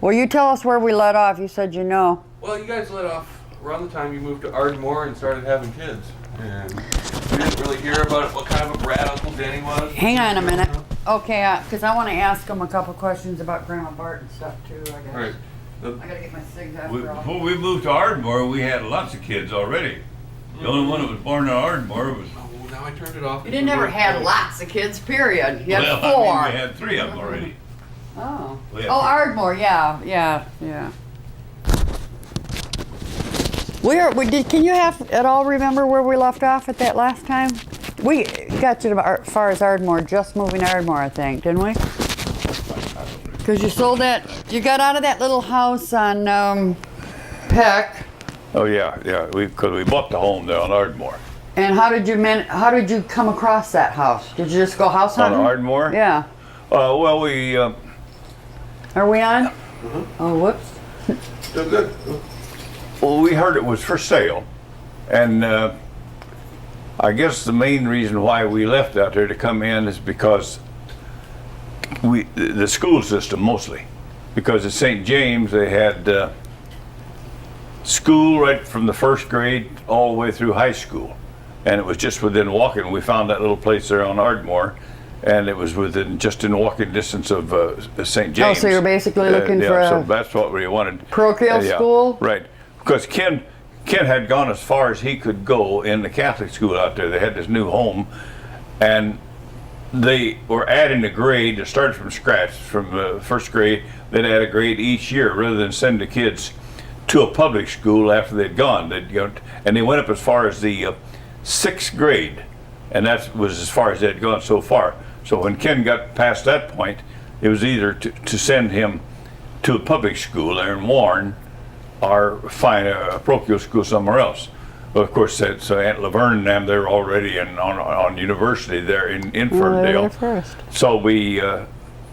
Well, you tell us where we let off. You said you know. Well, you guys let off around the time you moved to Ardmore and started having kids. And we didn't really hear about what kind of a brat Uncle Denny was. Hang on a minute. Okay, because I want to ask him a couple questions about Grandma Bart and stuff too, I guess. Right. I gotta get my cigs after all. Before we moved to Ardmore, we had lots of kids already. The only one that was born in Ardmore was... Oh, now I turned it off. You didn't ever had lots of kids, period. You had well, four. I mean, we had 3 of them already. Oh. We had Oh, 3. Ardmore, yeah. Can you at all remember where we left off at that last time? We got to as far as Ardmore, just moving to Ardmore, I think, didn't we? Because you sold that, you got out of that little house on Peck. Oh yeah, because we bought the home there on Ardmore. And how did you come across that house? Did you just go house hunting? On Ardmore? Yeah. Well, we... Are we on? Oh, whoops. Still good. Well, we heard it was for sale, and I guess the main reason why we left out there to come in is because the school system mostly, because at St. James they had school right from the first grade all the way through high school, and it was just within walking. We found that little place there on Ardmore, and it was just in walking distance of St. James. Oh, so you're basically looking for so that's what we wanted. parochial school? Right. Because Ken had gone as far as he could go in the Catholic school out there. They had this new home, and they were adding a grade to start from scratch, from first grade. They'd add a grade each year rather than send the kids to a public school after they'd gone. And they went up as far as the 6th grade, and that was as far as they'd gone so far. So when Ken got past that point, it was either to send him to a public school there in Warren, or find a parochial school somewhere else. Well, of course, so Aunt Laverne and them, they're already on university there in Ferndale. First. So we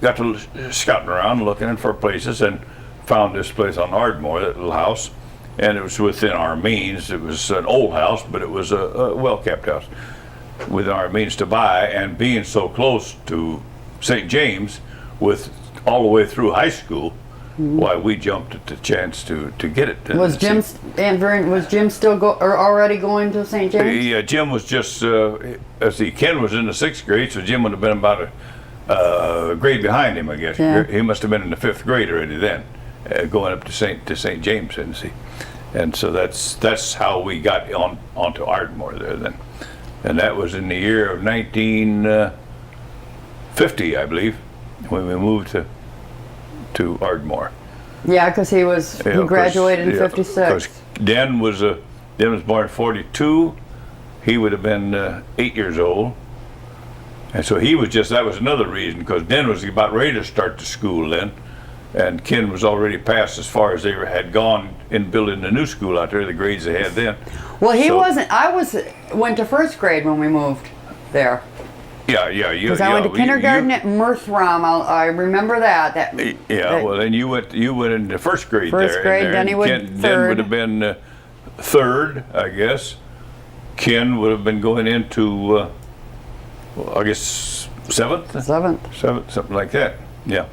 got to scouting around, looking for places, and found this place on Ardmore, that little house, and it was within our means. It was an old house, but it was a well-kept house within our means to buy, and being so close to St. James, with all the way through high school, why we jumped at the chance to get it. Was Jim still already going to St. James? Yeah, Jim was just. Ken was in the 6th grade, so Jim would have been about a grade behind him, I guess. Yeah. He must have been in the 5th grade already then, going up to St. James, and so that's how we got onto Ardmore there then, and that was in the year of 1950, I believe, when we moved to Ardmore. Yeah, because he graduated in '56. Because Den was born in '42. He would have been 8 years old, and so that was another reason, because Den was about ready to start the school then, and Ken was already past as far as they had gone in building the new school out there, the grades they had then. Well, he wasn't. I went to 1st grade when we moved there. Yeah. Because I went to kindergarten at Murthram. I remember that. Well, then you went into 1st grade there. 1st grade, then he went 3rd. Then would have been 3rd, I guess. Ken would have been going into, I guess, 7th? 7th, something like that. Yeah.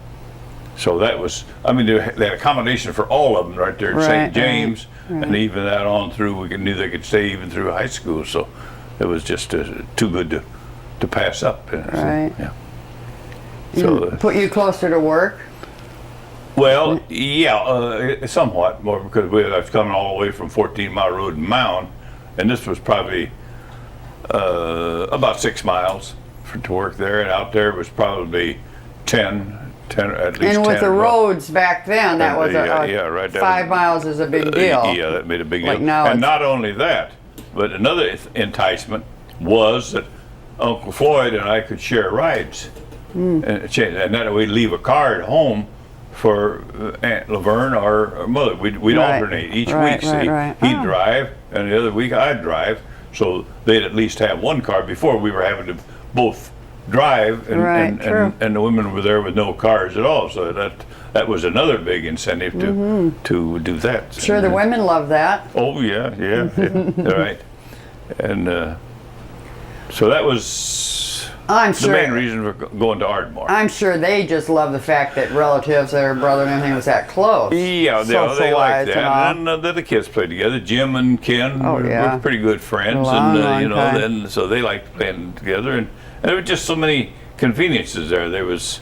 So that was, they had accommodation for all of them right there at St. James, and even that on through, we knew they could stay even through high school. So it was just too good to pass up. Right. Yeah. So put you closer to work? Well, yeah, somewhat more, because I was coming all the way from 14 Mile Road in Mound, and this was probably about 6 miles to work there, and out there was probably 10 at least. And with 10, the roads back then, that was right, 5 miles is a big deal. Yeah, that made a big deal. Like now, and not only that, but another enticement was that Uncle Floyd and I could share rides, and that we'd leave a car at home for Aunt Laverne or mother. We'd alternate each week. He'd drive, and the other week I'd drive. So they'd at least have one car before we were having to both drive, and the women were there with no cars at all. So that was another big incentive to do that. Sure, the women love that. Oh yeah, right. And so that was I'm the sure. main reason for going to Ardmore. I'm sure they just love the fact that relatives, their brother and everything was that close. Yeah, they like Socialized that. and all. And then the kids played together. Jim and Ken were pretty good friends, Long and time. and so they liked playing together. And there were just so many conveniences there. There was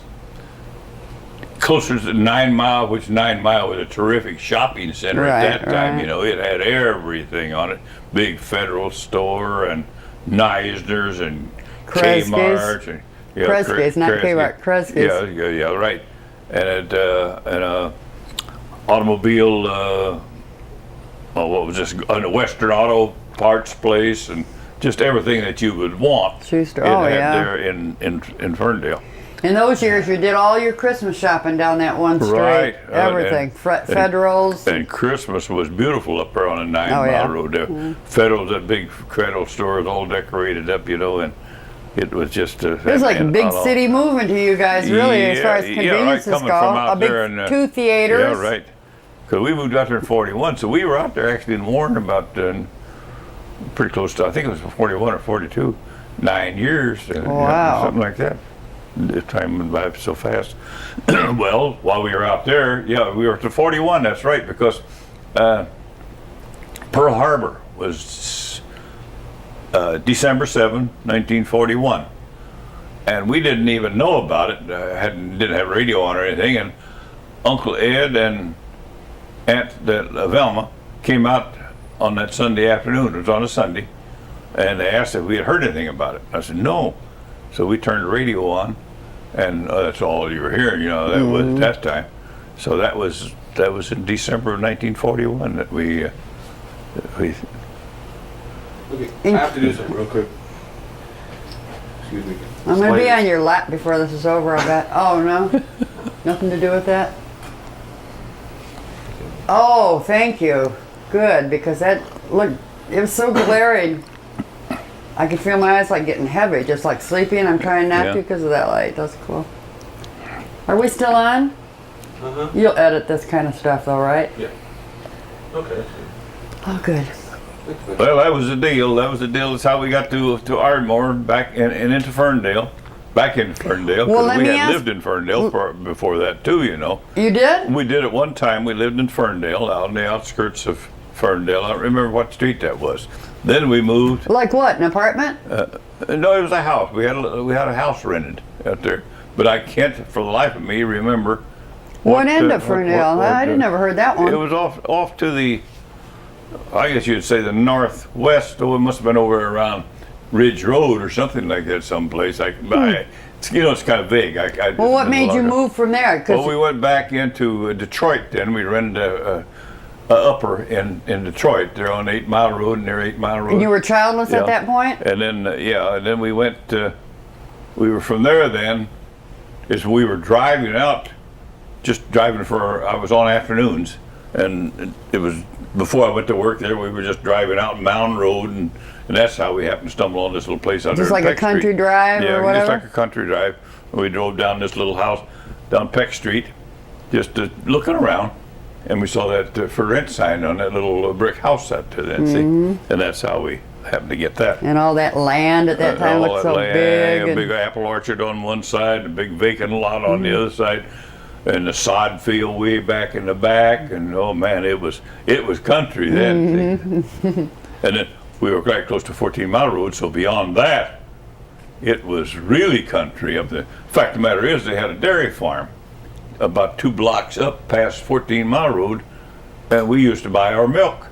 closer to 9 Mile, which 9 Mile was a terrific shopping center at that time. Right. It had everything on it. Big Federal store and Neisner's and Kresge's. Kmart. And, Kresge's, not Kmart, Kresge's. Yeah, right. And a automobile, what was this? A Western Auto Parts place, and just everything that you would want. Shoe store. It Oh, had yeah. there in Ferndale. In those years, you did all your Christmas shopping down that one street. Right. Everything. Federals. And Christmas was beautiful up there on the 9 Mile yeah. Road there. Federal's, that big Federal store, was all decorated up, and it was just. It was like big city moving to you guys, really, as far as conveniences coming go. from out A big there and, two theaters. Yeah, right. Because we moved out there in 41, so we were out there actually in Warren about pretty close to, I think it was 41 or 42, 9 years. Wow. Something like that. The time went by so fast. Well, while we were out there, we were to 41, that's right, because Pearl Harbor was December 7, 1941. And we didn't even know about it, didn't have radio on or anything, and Uncle Ed and Aunt Velma came out on that Sunday afternoon. It was on a Sunday, and they asked if we had heard anything about it. I said, no. So we turned the radio on, and that's all you were hearing, that was at that time. So that was in December of 1941 that we Okay, I have to do something real quick. Excuse me. I'm going to be on your lap before this is over, I bet. Oh, no? Nothing to do with that? Oh, thank you. Good, because that, look, it was so glaring. I could feel my eyes like getting heavy, just like sleepy, and I'm trying not to because of that light. That's cool. Are we still on? Uh-huh. You'll edit this kind of stuff though, right? Yeah. Okay. Oh, good. Well, that was the deal. That's how we got to Ardmore, back and into Ferndale. Back in Ferndale, Well, because let we me had ask- lived in Ferndale before that too, You did? We did at one time. We lived in Ferndale, out on the outskirts of Ferndale. I don't remember what street that was. Then we moved. Like what, an apartment? No, it was a house. We had a house rented out there, but I can't, for the life of me, remember. What end of Ferndale? I didn't never heard that one. It was off to the, I guess you'd say the northwest. Oh, it must have been over around Ridge Road or something like that, someplace. It's kind of vague. Well, what made you move from there? Well, we went back into Detroit then. We rented a upper in Detroit. They're on 8 Mile Road, near 8 Mile Road. And you were childless at that point? And then, and then we went, we were from there then, we were driving out, just driving I was on afternoons. And it was, before I went to work there, we were just driving out Mound Road, and that's how we happened to stumble on this little place out there. Just like a country drive or whatever? Yeah, just like a country drive. We drove down this little house, down Peck Street, just looking around, and we saw that for rent sign on that little brick house out there then, see? And that's how we happened to get that. And all that land at that time looked so big. A big apple orchard on one side, a big vacant lot on the other side, and the sod field way back in the back, and oh man, it was country then. See? And then we were quite close to 14 Mile Road, so beyond that, it was really country up there. Fact of the matter is, they had a dairy farm about 2 blocks up past 14 Mile Road, and we used to buy our milk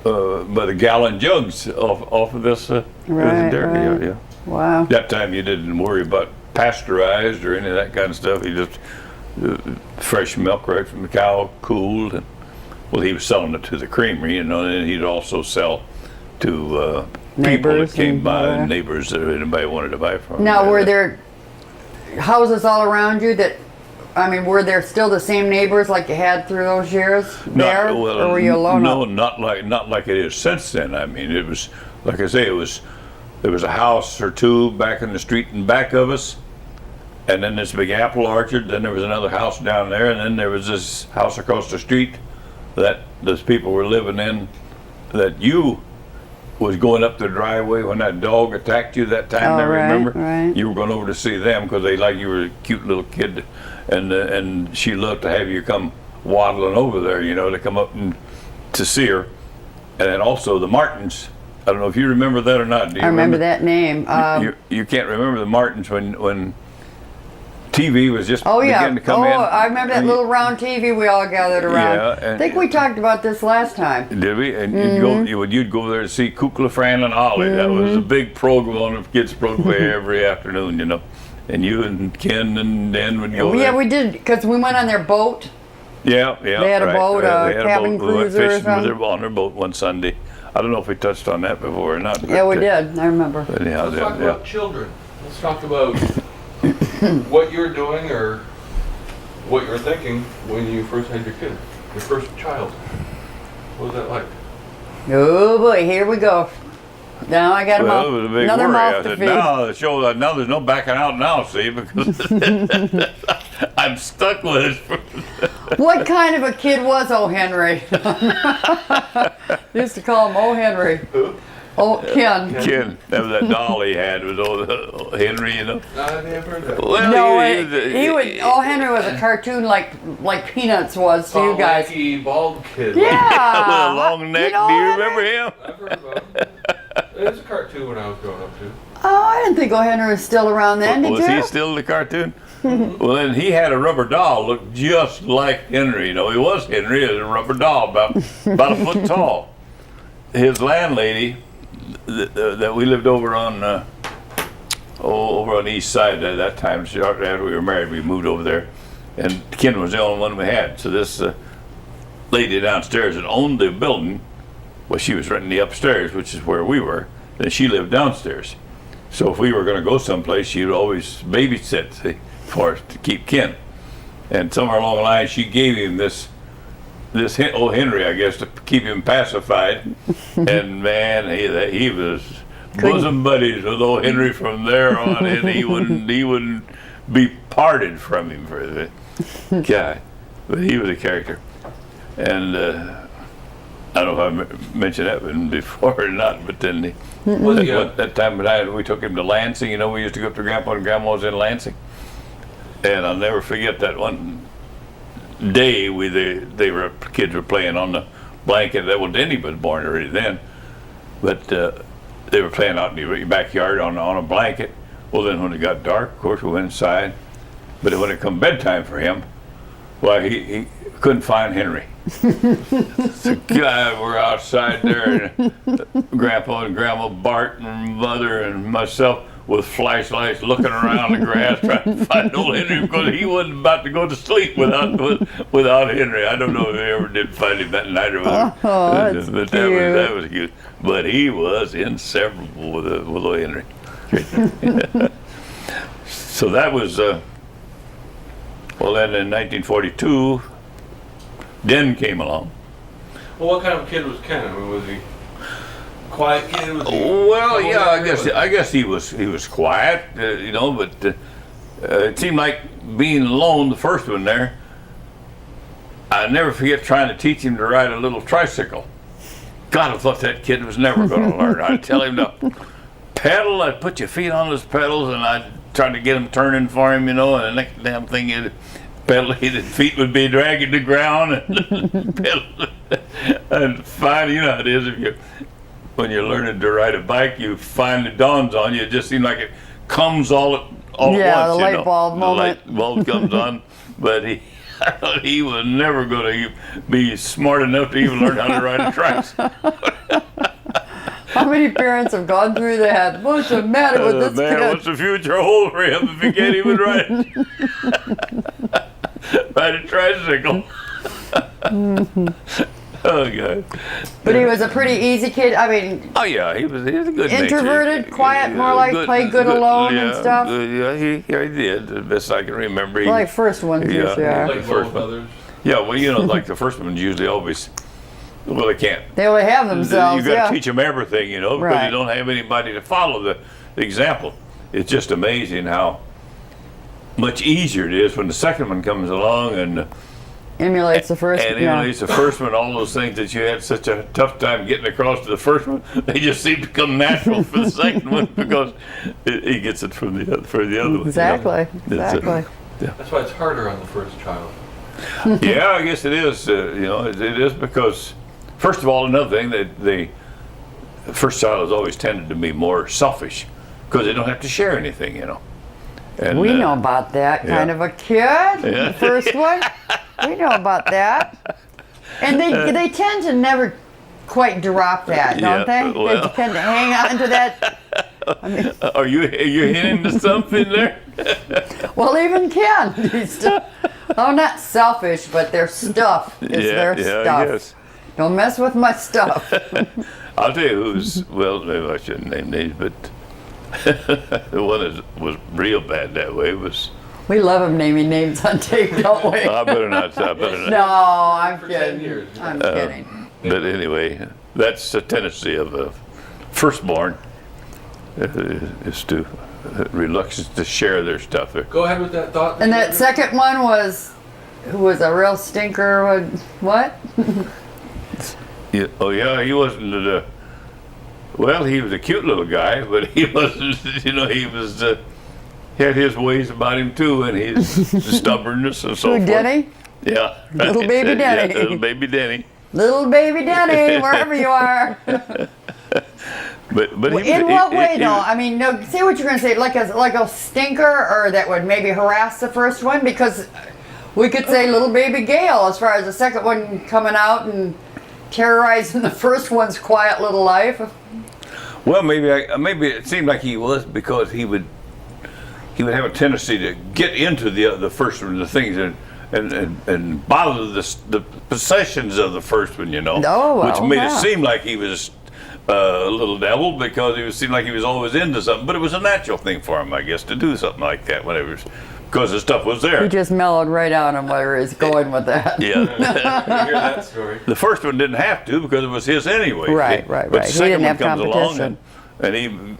by the gallon jugs off of this dairy. Right. Yeah. Wow. That time you didn't worry about pasteurized or any of that kind of stuff. You just fresh milk right from the cow, cooled, and well, he was selling it to the creamery, and he'd also sell to people Neighbors that came by, and neighbors that anybody wanted to buy from. Now, were there houses all around you were there still the same neighbors like you had through those years there? Or were you alone? No, not like it is since then. I mean, it was, like I say, there was a house or two back in the street in back of us, and then this big apple orchard, then there was another house down there, and then there was this house across the street that those people were living in, that you was going up the driveway when that dog attacked you that time. Oh, there, right, remember? right. You were going over to see them because they like you were a cute little kid, and she loved to have you come waddling over there, you know, to come up and to see her. And then also the Martins. I don't know if you remember that or not. Do you I remember that name. you can't remember the Martins when TV was just Oh yeah! beginning to come oh, in. I remember that little round TV we all gathered around. Yeah, I think we talked about this last time. Did we? And Mm-hmm. you'd go there to see Kukla, Fran, and Ollie. That was a big program on the kids' program every afternoon, you know. And you and Ken and Dan would go Yeah, there. we did because we went on their boat. Yeah. They had a right, boat, right. They had cabin boat. We went cruiser or fishing with something. on their boat one Sunday. I don't know if we touched on that before or not. Yeah, we but, did. I remember. But anyhow, Let's talk yeah. about children. Let's talk about what you're doing or what you were thinking when you first had your kid, your first child. What was that like? Oh boy, here we go. Now I got Well, it was a big another worry. I mouth to said, feed. now the show, now there's no backing out now, see, because I'm stuck with it. What kind of a kid was O. Henry? Used to call him O. Henry. Who? Oh, Ken. Ken, that was that doll he had with old Henry, you know. I never heard that. Well, No, he was O. Henry was a cartoon like Peanuts was to you guys. Lanky, bald kid. Yeah. with a long neck. know Do you Henry? remember him? I've heard about it. It was a cartoon when I was growing up too. Oh, I didn't think O. Henry was still around then, did Was you? he still in the cartoon? Well, then he had a rubber doll looked just like Henry. You know, he was Henry, a rubber doll about a foot tall. His landlady that we lived over on over on the east side at that time. Shortly after we were married, we moved over there, and Ken was the only one we had. So this lady downstairs that owned the building, well, she was renting the upstairs, which is where we were. Then she lived downstairs. So if we were going to go someplace, she would always babysit for us to keep Ken. And somewhere along the line, she gave him this old Henry, I guess, to keep him pacified. And man, he was bosom buddies with old Henry from there on in. He wouldn't be parted from him for the guy. But he was a character. And I don't know if I mentioned that one before or not, but then that time we took him to Lansing. You know, we used to go up to Grandpa and Grandma's in Lansing. And I'll never forget that one day kids were playing on the blanket. Well, Denny was born already then, but they were playing out in the backyard on a blanket. Well, then when it got dark, of course, we went inside. But when it come bedtime for him, well, he couldn't find Henry. So God, we're outside there, and Grandpa and Grandma, Bart and Mother and myself with flashlights looking around the grass trying to find old Henry because he wasn't about to go to sleep without Henry. I don't know if they ever did find him that night or whatever. Oh, that's but cute. that was cute. But he was inseparable with old Henry. So that was, well, then in 1942, Den came along. Well, what kind of kid was Ken? I mean, was he quiet kid? Was he Well, yeah, troublemaker? I guess he was quiet, you know, but it seemed like being alone, the first one there. I never forget trying to teach him to ride a little tricycle. God, I thought that kid was never going to learn. I'd tell him to pedal. I'd put your feet on those pedals, and I'd try to get him turning for him, you know. And the next damn thing, his feet would be dragging the ground, and pedal. And finally, you know how it is when you're learning to ride a bike, you finally dawns on you. It just seems like it comes all at once. Yeah, the you light know. bulb The moment. light bulb comes on, but I thought he was never going to be smart enough to even learn how to ride a tricycle. How many parents have gone through that? What's the matter with this Man, kid? what's the future hold for him if he can't even ride a tricycle? Oh, God. But he was a pretty easy kid. I mean, Oh, yeah, he was a good Introverted, nature. quiet, more like play good alone and stuff? Yeah, he did, the best I can remember. like first ones usually are. Like first both one. others. Yeah, well, you know, like the first ones usually always, well, they can't. They only have themselves, You got to yeah. teach them everything, you know, because Right. you don't have anybody to follow the example. It's just amazing how much easier it is when the second one comes along, and Emulates the first. And yeah. emulates the first one. All those things that you had such a tough time getting across to the first one, they just seem to come natural for the second one because he gets it from the other one. Exactly. You know? Exactly. That's why it's harder on the first child. Yeah, I guess it is. It is because, first of all, another thing that the first child has always tended to be more selfish because they don't have to share anything, you know. And, We know about that kind of a kid. The first one. We know about that. And they tend to never quite drop that, don't they? well. They tend to hang on to that. I mean, Are you hinting to something there? well, even Ken. He's still, oh, not selfish, but their stuff is their stuff. Yes. Don't mess with my stuff. I'll tell you who's, well, maybe I shouldn't name names, but the one that was real bad that way was, We love him naming names on tape, don't we? I better not. No, I'm For kidding. 10 years. I'm kidding. But anyway, that's the tendency of a firstborn, is to reluctance to share their stuff. Go ahead with that thought. And that second one was, who was a real stinker. What? Yeah, oh yeah, he wasn't well, he was a cute little guy, but he wasn't, he was, he had his ways about him too, and his stubbornness and so Who, forth. Denny? Yeah. Little baby Denny. Yeah, little baby Denny. Little baby Denny, wherever you are. But In what way, though? I mean, no. Say what you're going to say, like a stinker, or that would maybe harass the first one, because we could say little baby Gail, as far as the second one coming out and terrorizing the first one's quiet little life. Well, maybe it seemed like he was, because he would have a tendency to get into the first one, the things, and bother the possessions of the first one, Oh, well, which made yeah. it seem like he was a little devil, because it seemed like he was always into something. But it was a natural thing for him, I guess, to do something like that whenever, because the stuff was there. He just mellowed right out on where he's going with that. Yeah. You hear that story. The first one didn't have to, because it was his anyway. Right. But He the second didn't have one comes along competition. and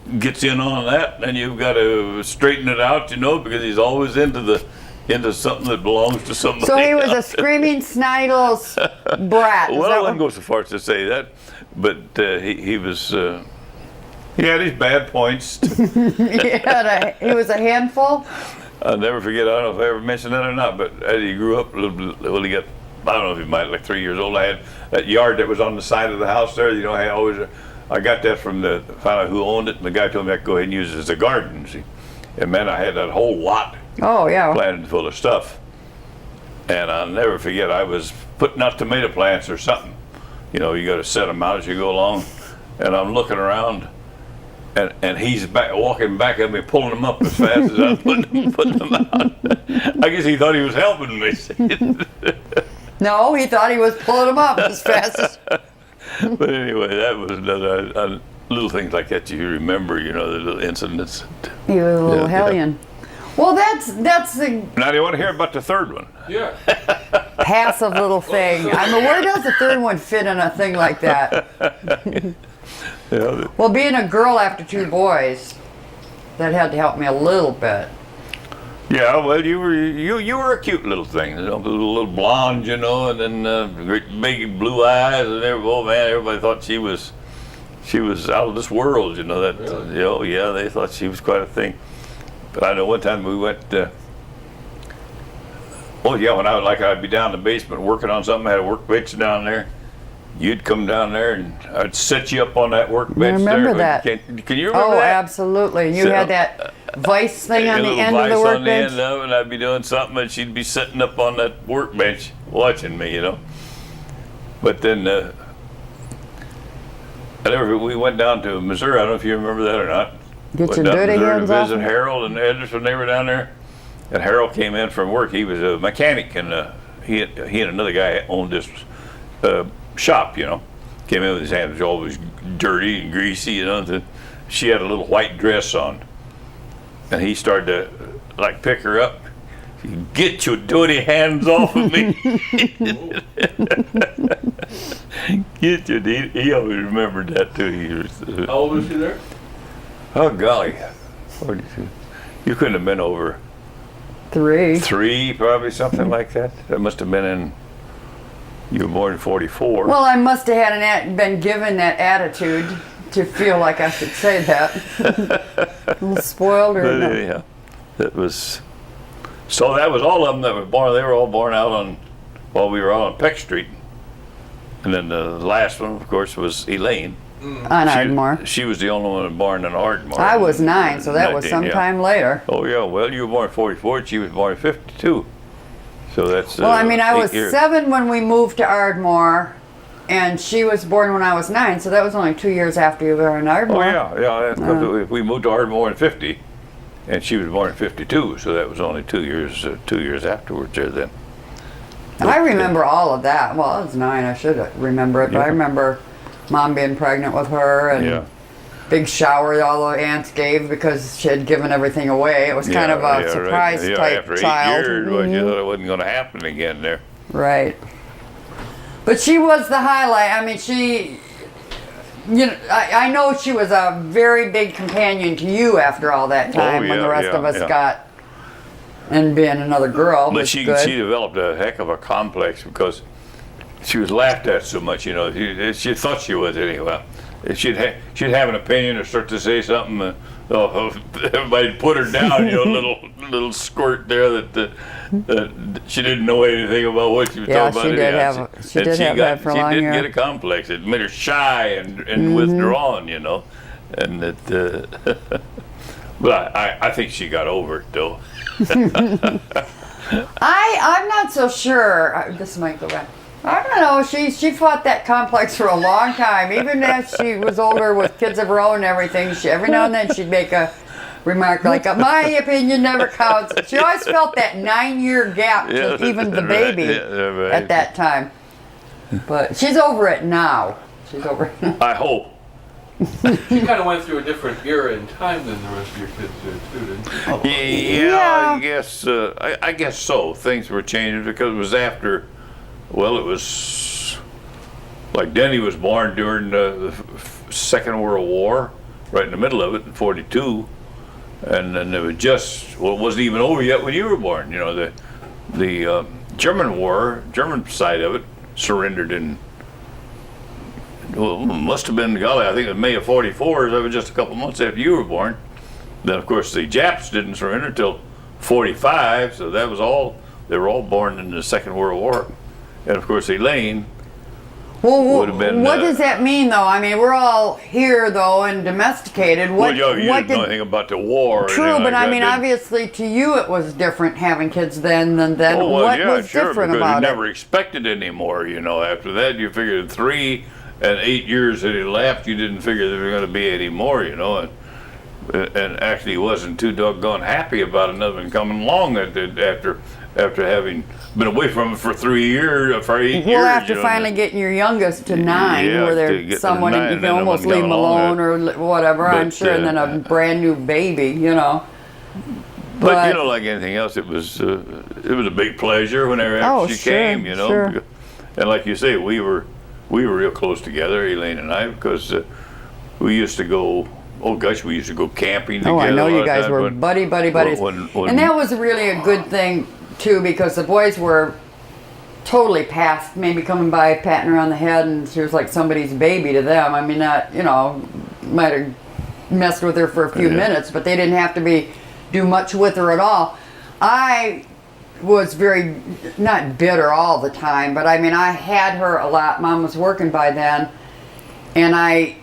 he gets in on that, and you've got to straighten it out, because he's always into something that belongs to somebody. So he was a else. screaming Snidels brat. Is Well, that I what- wouldn't go so far as to say that, but he was. He had his bad points. he was a handful. I'll never forget. I don't know if I ever mentioned that or not, but as he grew up a little bit, well, he got, I don't know if he might, like 3 years old. I had that yard that was on the side of the house there. I got that from found out who owned it, and the guy told me I could go ahead and use it as a garden. See, and man, I had that whole lot Oh, yeah. planted full of stuff. And I'll never forget, I was putting out tomato plants or something. You got to set them out as you go along. And I'm looking around, and he's walking back at me, pulling them up as fast as I'm putting them out. I guess he thought he was helping me. No, he thought he was pulling them up as fast as... But anyway, that was another little things like that you remember, the little incidents. He was a little Yeah. hellion. Well, that's the Now, do you want to hear about the third one? Yeah. passive little thing. I mean, where does the third one fit in a thing like that? Yeah, Well, being a girl after two boys, that had to help me a little bit. yeah. Well, you were a cute little thing, a little blonde, and then great big blue eyes, and everybody thought she was out of this world, That Really? yeah, they thought she was quite a thing. But I know one time we went. When I'd be down in the basement working on something, I had a workbench down there. You'd come down there, and I'd set you up on that workbench. I remember there. that. Can you remember Oh, that? absolutely. You So- had that vice thing on A the little end of the vise on the workbench. end of it, and I'd be doing something, and she'd be sitting up on that workbench watching me, But then, we went down to Missouri. I don't know if you remember that or not. Get Went your down to dirty Missouri hands to off. visit Harold and Edris when they were down there. And Harold came in from work. He was a mechanic, and he and another guy owned this shop, Came in with his hands always dirty and greasy, She had a little white dress on. And he started to, pick her up. Get your dirty hands off of me. He always remembered that, too. How old was she there? Oh, golly. 42. You couldn't have been over Three. 3, probably, something like that. That must have been in You were born in 44. Well, I must have been given that attitude to feel like I should say that. A little spoiled or But, no? yeah, it was. So that was all of them that were born. They were all born out on, well, we were out on Peck Street. And then the last one, of course, was Elaine. On Ardmore. She was the only one born in Ardmore. I was 9, so that was 19, yeah. sometime later. Oh, yeah. Well, you were born in 44, and she was born in 52. So that's. Well, I mean, I 8 was years. 7 when we moved to Ardmore, and she was born when I was 9, so that was only 2 years after you were in Oh, Ardmore. yeah. We moved to Ardmore in 50, and she was born in 52, so that was only 2 years afterwards there then. I remember all of that. Well, I was 9, I should remember it, but I Yeah. remember Mom being pregnant with her, and Yeah. big shower that all the aunts gave because she had given everything away. It was kind of a surprise right. type After 8 child. years, well, you thought it wasn't going to happen again there. Right. But she was the highlight. I mean, I know she was a very big companion to you after all that time when yeah, the rest yeah, of us yeah. got, and being another girl But was she good. developed a heck of a complex because she was laughed at so much, you know. She thought she was anyway. She'd have an opinion or start to say something. Everybody put her down, you know, little squirt there that she didn't know anything about what she was Yeah, talking she about. did have that for a long She did year. get a complex. It made her shy and withdrawn, you know. And that, but I think she got over it though. I'm not so sure. This might go back. I don't know. She fought that complex for a long time. Even as she was older with kids of her own and everything, every now and then she'd make a remark like, "My opinion never counts." She always felt that 9-year gap to even the baby right. at that time. But she's over it now. She's over it now. I hope. You kind of went through a different era in time than the rest of your kids did, too, didn't you? Yeah, I guess so. Things were changing because it was after. Well, it was like Denny was born during the Second World War, right in the middle of it in '42, and then it was just, well, it wasn't even over yet when you were born. You know, the German war, German side of it, surrendered in. Well, it must have been, golly, I think it was May of '44. That was just a couple months after you were born. Then, of course, the Japs didn't surrender until '45, so that was all. They were all born in the Second World War. And of course, Elaine Well, would have been. what does that mean, though? I mean, we're all here, though, and domesticated. Well, you didn't know anything about the war. or True, anything but like I that, mean, did you? obviously, to you it was different having kids then than then. Oh, well, What yeah, was sure, different because about you it? never expected anymore. You know, after that, you figured 3 and 8 years that elapsed, you didn't figure there were going to be any more. You know, and actually wasn't too doggone happy about another one coming along after having been away from it for 3 years, for 8 years. Well, after you know, finally getting your youngest to 9, Yeah, where to there's get to someone 9, you and can then almost one leave coming them along, alone or whatever, I'm but, sure, and then a brand new baby, you know. But you know, like anything else, it was a big pleasure whenever Oh, she sure, came. You know, sure. and like you say, we were real close together, Elaine and I, because we used to go. Oh gosh, we used to go camping together. Oh, I know a lot you of guys times were when- buddies. when- And that was really a good thing, too, because the boys were totally past maybe coming by, patting her on the head, and she was like somebody's baby to them. I mean, not, you know, might have messed with her for a few Yeah. minutes, but they didn't have to do much with her at all. I was very, not bitter all the time, but I mean, I had her a lot. Mom was working by then, and I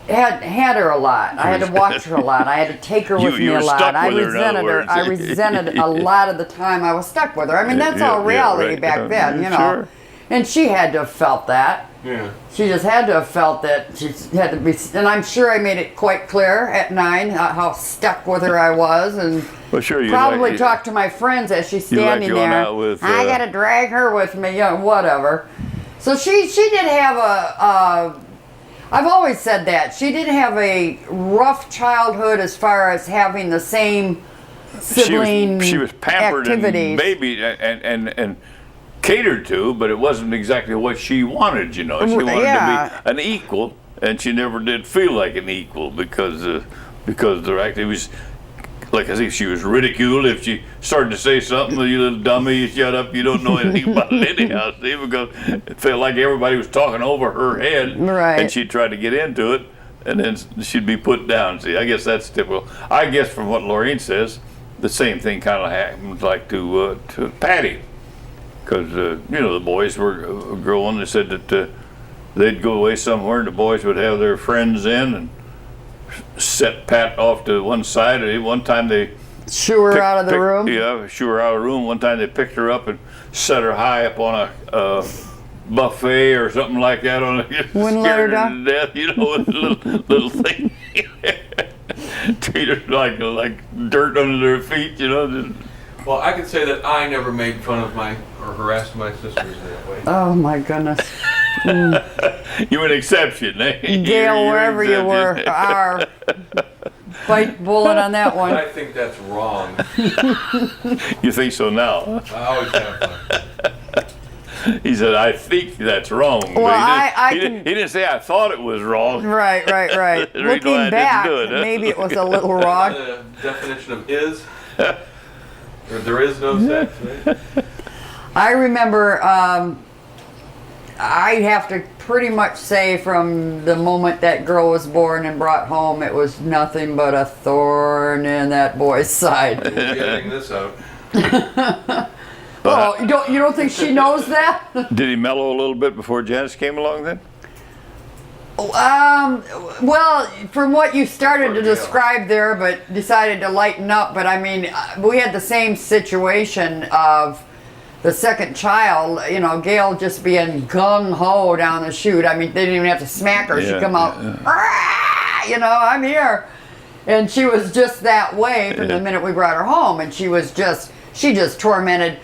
had her a lot. I had to watch her a lot. I had to take her with me you a were lot. stuck I with her, in other resented her. words. I resented a lot of the time I was stuck with her. I mean, that's all Yeah, reality right. back then, you know. Sure. And she had to have felt that. Yeah. She just had to have felt that she had to be, and I'm sure I made it quite clear at 9 how stuck with her I was, and Well, sure, you probably like- talked to my friends as she's You like standing going there. out with, I gotta drag her with me, you know, whatever. So she did have I've always said that she did have a rough childhood as far as having the same sibling she was pampered activities. and baby and catered to, but it wasn't exactly what she wanted. You know, she wanted Yeah. to be an equal, and she never did feel like an equal because there actually was. like as if she was ridiculed if she started to say something. You little dummy, you shut up. You don't know anything about it anyhow. See, because it felt like everybody was talking over her head, Right. and she'd try to get into it, and then she'd be put down. See, I guess that's typical. I guess from what Lorraine says, the same thing kind of happened like to Patty, because you know, the boys were growing. They said that they'd go away somewhere, and the boys would have their friends in and set Pat off to one side. One time they Shoo her out of the room. Yeah, shoo her out of the room. One time they picked her up and set her high up on a buffet or something like that. Wouldn't let her down? To death, you know, with a little thing. Treat her like dirt under their feet, you know. Well, I can say that I never made fun of or harassed my sisters that way. Oh my goodness. You're an exception, eh? Gail, You're wherever an you were, exception. our bite bullet on that one. I think that's wrong. You think so now? I always have fun. He said, I think that's wrong. Well, But he he didn't say I thought it was wrong. Right. The reason why I Looking didn't back, do it, huh? maybe it was a little wrong. The definition of is, or there is no sex, right? I remember, I'd have to pretty much say from the moment that girl was born and brought home, it was nothing but a thorn in that boy's side. We'll be editing this out. Oh, you don't think she knows that? Did he mellow a little bit before Janice came along then? Well, from what you started to describe there, but decided to lighten up. But I mean, we had the same situation of the second child, you know, Gail just being gung-ho down the chute. I mean, they didn't even have to smack her. She'd come out, "Ah," you know, I'm here. And she was just that way from the minute we brought her home. And she just tormented,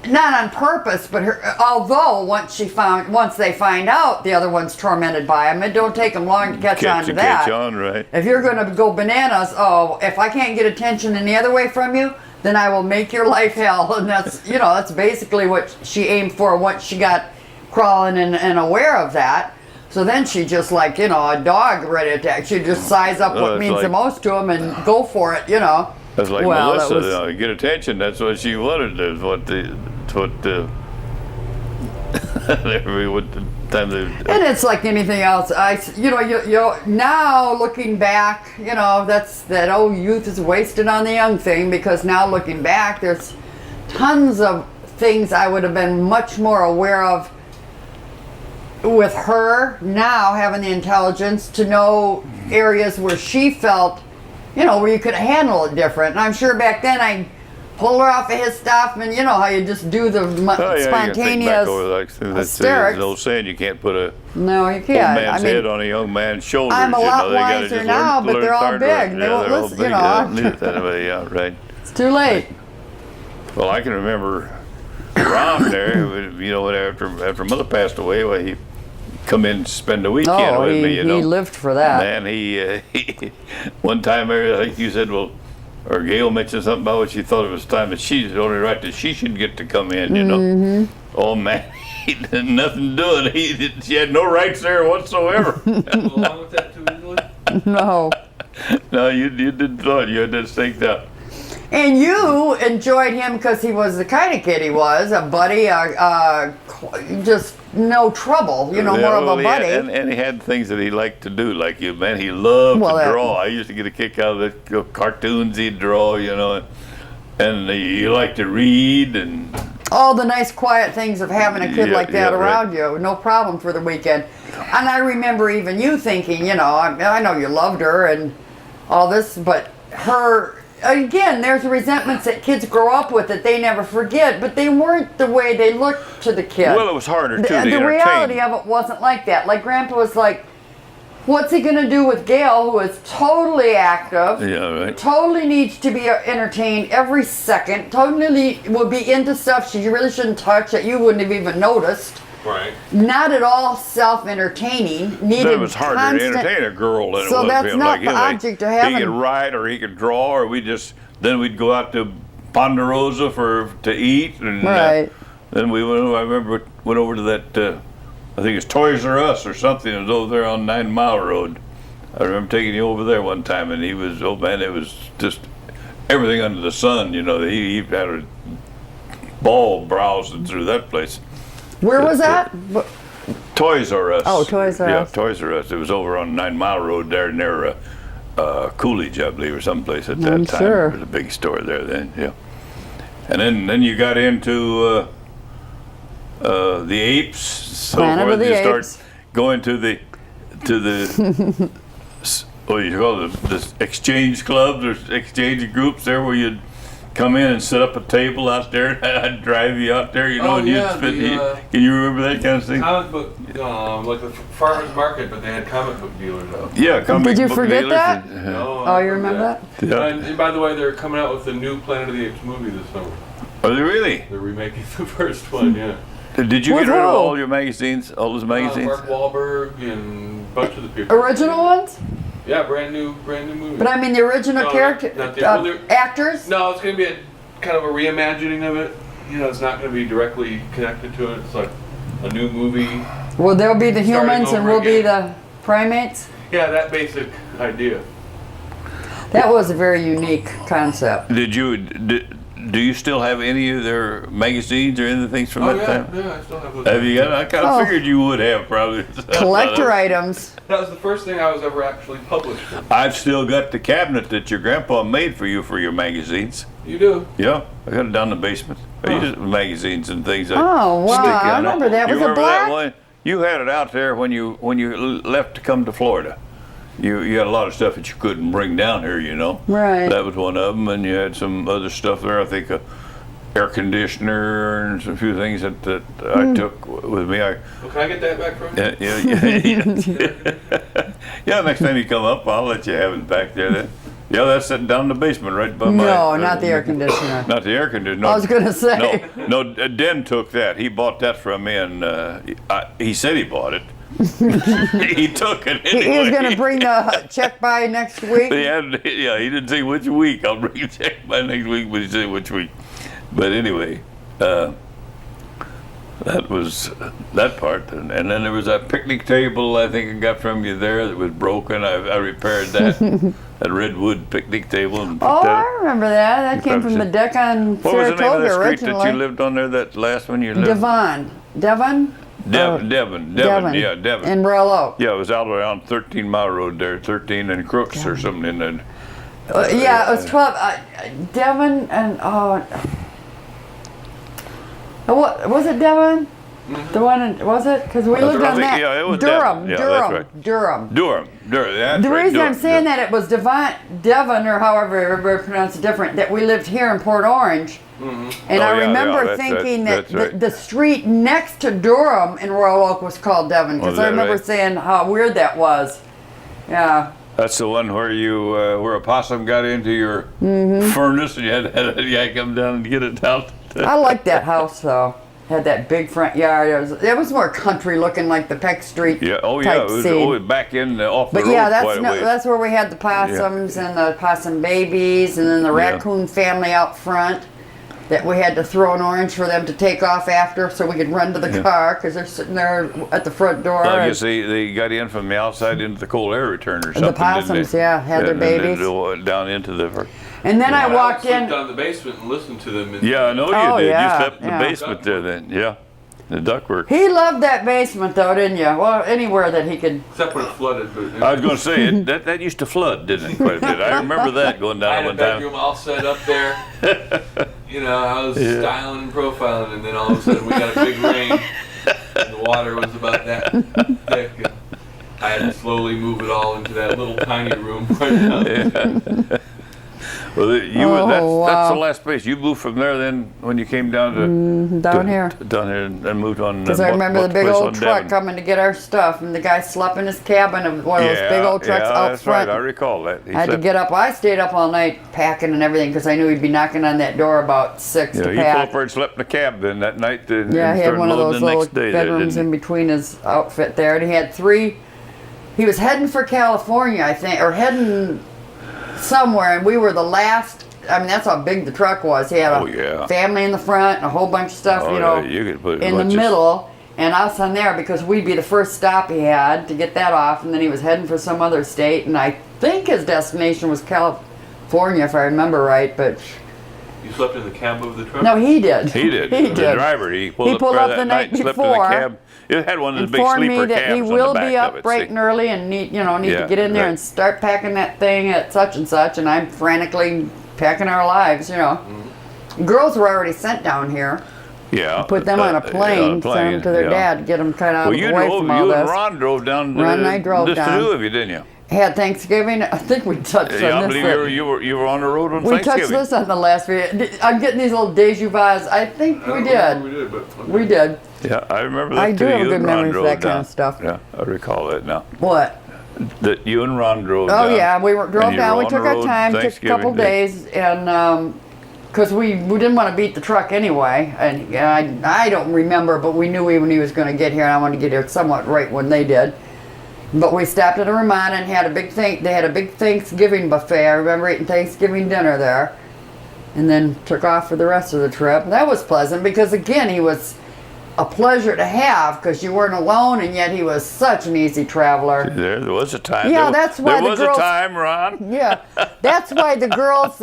not on purpose, but although once they find out the other one's tormented by him, it don't take them long to catch on to that. Catch on, right. If you're going to go bananas, if I can't get attention any other way from you, then I will make your life hell. And that's basically what she aimed for once she got crawling and aware of that. So then she just like, you know, a dog ready to attack. She'd just size up what means the most to him and go for it, you know. That's like Melissa, get attention. That's what she wanted. That's what And it's like anything else. Now looking back, you know, that old youth is wasted on the young thing, because now looking back, there's tons of things I would have been much more aware of with her now having the intelligence to know areas where she felt, you know, where you could handle it different. And I'm sure back then I pulled her off of his stuff, and you know how you just do the spontaneous hysterics. There's no saying you can't put a no, you can't. old man's head on a young man's shoulders. I'm a lot they gotta wiser just now, learn but they're all hard big. work. They Yeah, won't they're all listen, big. you know. They don't need it that way, yeah, right. It's too late. Well, I can remember Ron there, you know, after Mother passed away, well, he come in and spend the weekend with me, you know. He lived for that. Man, he one time, I think you said, well, or Gail mentioned something about what she thought it was time that she's the only right that she should get to come in, you know. Oh man, he did nothing doing. She had no rights there whatsoever. Along with that too easily? No. No, you didn't thought you had that staked out. And you enjoyed him because he was the kind of kid he was, a buddy, just no trouble, you know, more of a buddy. And he had things that he liked to do, like he loved to draw. I used to get a kick out of the cartoons he'd draw, you know, and he liked to read and all the nice quiet things of having a kid like that around you, no problem for the weekend. And I remember even you thinking, you know, I know you loved her and all this, but her, again, there's resentments that kids grow up with that they never forget, but they weren't the way they looked to the kid. Well, it was harder too to entertain. The reality of it wasn't like that. Like Grandpa was like, what's he going to do with Gail, who is totally active, totally needs to be entertained every second, totally will be into stuff she really shouldn't touch that you wouldn't have even noticed. Right. Not at all self-entertaining. It was harder to entertain a girl than it was so that's him. not the object to have. He could write or he could draw, or then we'd go out to Ponderosa to eat, and then we went. I remember went over to that. I think it's Toys R Us or something. It was over there on 9 Mile Road. I remember taking you over there one time, and he was, oh man, it was just everything under the sun. You know, he had a ball browsing through that place. Where was that? Toys R Us. Oh, Toys R Us. Yeah, Toys R Us. It was over on 9 Mile Road there near Coolidge, I believe, or someplace at that I'm time. sure. There was a big store there then, yeah. And then you got into the apes, so Planet forth. of the You start Apes. going to the what do you call it, the exchange clubs or exchange groups there where you'd come in and set up a table out there and I'd drive you out there, you know, Oh, and yeah, can you remember that kind of thing? Comic book, like the farmer's market, but they had comic book dealers out. Yeah, comic Did you book forget dealers that? and, No, Oh, you remember that? Yeah. And by the way, they're coming out with the new Planet of the Apes movie this summer. Are they really? They're remaking the first one, yeah. Did you With get rid of who? all your magazines, all those magazines? Mark Wahlberg and a bunch of the people. Original ones? Yeah, brand new movie. But I mean the original No, character not the- well, they're- actors? No, it's going to be a kind of a reimagining of it. You know, it's not going to be directly connected to it. It's like a new movie. Well, they'll be the Starting humans and over we'll be again. the primates. Yeah, that basic idea. That was a very unique concept. Do you still have any of their magazines or anything from Oh that yeah, time? yeah, I still have those. Have you got? I kind of Oh. figured you would have probably. Collector items. That was the first thing I was ever actually published in. I've still got the cabinet that your grandpa made for you for your magazines. You do? Yeah, I got it down in the basement. I Huh. use it with magazines and things. Oh, wow, stick I on it. remember that. You Was it remember black? that one? You had it out there when you left to come to Florida. You had a lot of stuff that you couldn't bring down here, you know. Right. That was one of them, and you had some other stuff there. I think a air conditioner and a few things that I took with me. Well, can I get that back from you? Yeah. Yeah, next time you come up, I'll let you have it back there then. Yeah, that's sitting down in the basement right by my... No, not the air conditioner. Not the air conditioner. No, I was gonna say. No, Den took that. He bought that from me, and he said he bought it. He took it anyway. He was going to bring the check by next week. Yeah, he didn't say which week. I'll bring a check by next week, but he said which week. But anyway, that was that part. And then there was that picnic table I think I got from you there that was broken. I repaired that. That redwood picnic table. And put Oh, that, I remember that. That came from the deck on what was the name of Saratoga that street originally. that you lived on there, that last one you lived? Devon. Devon? Devon, yeah, Devon. In Royal Oak. Yeah, it was out around 13 Mile Road there, 13 and Crooks or something in there. Yeah, it was 12. Devon and, what, was it Devon? The one, was it? Because we lived on that. Yeah, it was Durham, Devon. Yeah, Durham, that's right. Durham. Durham, that's The right, reason I'm Durham, saying Durham. that it was Devon, or however everybody pronounced it different, that we lived here in Port Orange. And Oh, I yeah, remember yeah, thinking that that's right. the street next to Durham in Royal Oak was called Devon, because Was I that remember right? saying how weird that was. Yeah. That's the one where you, where a possum got into your furnace and you had a guy come down and get it out. I liked that house though. Had that big front yard. It was more country looking, like the Peck Street Yeah, oh type yeah, it was scene. always back in off the But road yeah, quite a ways. that's where we had the possums and the possum babies, and then the Yeah. raccoon family out front that we had to throw an orange for them to take off after so we could run to the car because they're sitting there at the front door. I and guess they got in from the outside into the cold air return or something. the didn't possums, they? yeah, had their And then babies. they down into the. And then I walked slept in. down the basement and listened to them. Yeah, I know you Oh, did. yeah, You slept in yeah. the basement there then. Yeah, the ductwork. He loved that basement though, didn't you? Well, anywhere that he could. Except when it flooded. But I was going to say that used to flood, didn't it? Quite a bit. I remember that going I down had a one time. bedroom all set up there. You know, I was styling and profiling, and then all of a sudden we got a big rain, and the water was about that thick. And I had to slowly move it all into that little tiny room right now. Well, that's wow. the last place. You moved from there then when you came down to Down here. down here and moved on. Because I remember the big old truck coming to get our stuff, and the guy slept in his cabin of one of those big old trucks out that's front. right. I recall that. I had to get up. I stayed up all night packing and everything because I knew he'd be knocking on that door about 6 Yeah, to he pulled pack. up and slept in the cab then that night. And Yeah, he had started one of loading those the little next day there, bedrooms didn't in between his outfit there, and he had 3. He was heading for California, I think, or heading somewhere, and we were the last. I mean, that's how big the truck was. He had Oh, yeah. a family in the front and a whole bunch of stuff, Oh, you know, yeah, you could put a in the bunch of- middle, and us on there because we'd be the first stop he had to get that off, and then he was heading for some other state, and I think his destination was California, if I remember right, but You slept in the cab of the truck? no, he did. He did. He The did. driver, he pulled pulled up up there the that night night and slept in the before, cab. It had one of those big Informed me sleeper that he cabs will on the be back up of it. bright and early and need Yeah, to get in there right. and start packing that thing at such and such, and I'm frantically packing our lives, Girls were already sent down here. Yeah. Put them on a plane, send them to their yeah. dad, get them kind of Well, away from all you this. and Ron drove down. Ron and I drove just down. the two of you, didn't you? Had Thanksgiving. I think we touched Yeah, I on this. believe you were on the road on We touched Thanksgiving. this on the last video. I'm getting these little deja vus. I think I we don't did. remember we did, but okay. We did. Yeah, I remember that I too. do have a You good and Ron memory for drove that kind down. of stuff. Yeah, I recall that now. What? That you and Ron drove Oh down. yeah, we and drove you down. were We on took the our road time, took a Thanksgiving couple Day. days, and because we didn't want to beat the truck anyway. And I don't remember, but we knew when he was going to get here, and I wanted to get here somewhat right when they did. But we stopped at a Ramada and had a big They had a big Thanksgiving buffet. I remember eating Thanksgiving dinner there, and then took off for the rest of the trip. That was pleasant because again, he was a pleasure to have because you weren't alone, and yet he was such an easy traveler. There was a time. Yeah, there, that's why there the was girls- a time, Ron. Yeah, that's why the girls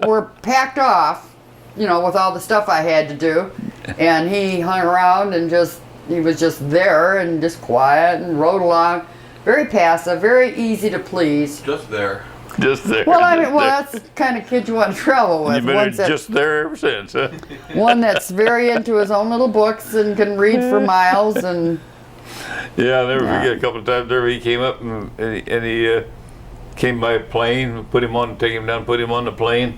were packed off, with all the stuff I had to do, and he hung around and he was just there and just quiet and rode along. Very passive, very easy to please. Just there. Just there. Well, just there. that's the kind of kid you want to travel with. You've been just there ever since, huh? One that's very into his own little books and can read for miles. And Yeah, I'll never forget a couple of times there he came up and he came by a plane, take him down, put him on the plane.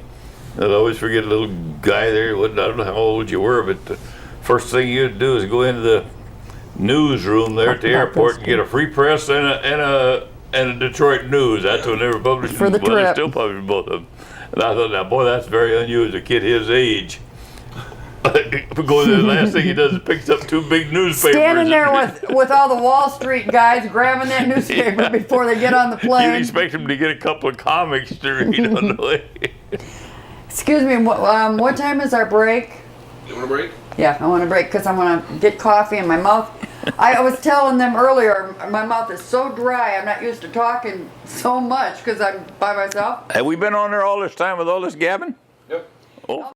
I'll always forget a little guy there. I don't know how old you were, but the first thing you'd do is go into the newsroom there at the airport and get a free press and a Detroit News. That's when they were publishing. For the well, they're trip. still publishing both of them. And I thought, now boy, that's very unusual. A kid his age. Going there, the last thing he does is picks up two big newspapers. standing there with all the Wall Street guys grabbing that newspaper before they get on the You'd plane. expect him to get a couple of comics to read on the way. Excuse me, what time is our break? You want a break? Yeah, I want a break because I want to get coffee in my mouth. I was telling them earlier, my mouth is so dry. I'm not used to talking so much because I'm by myself. Have we been on there all this time with all this gabbing? Yep. Oh.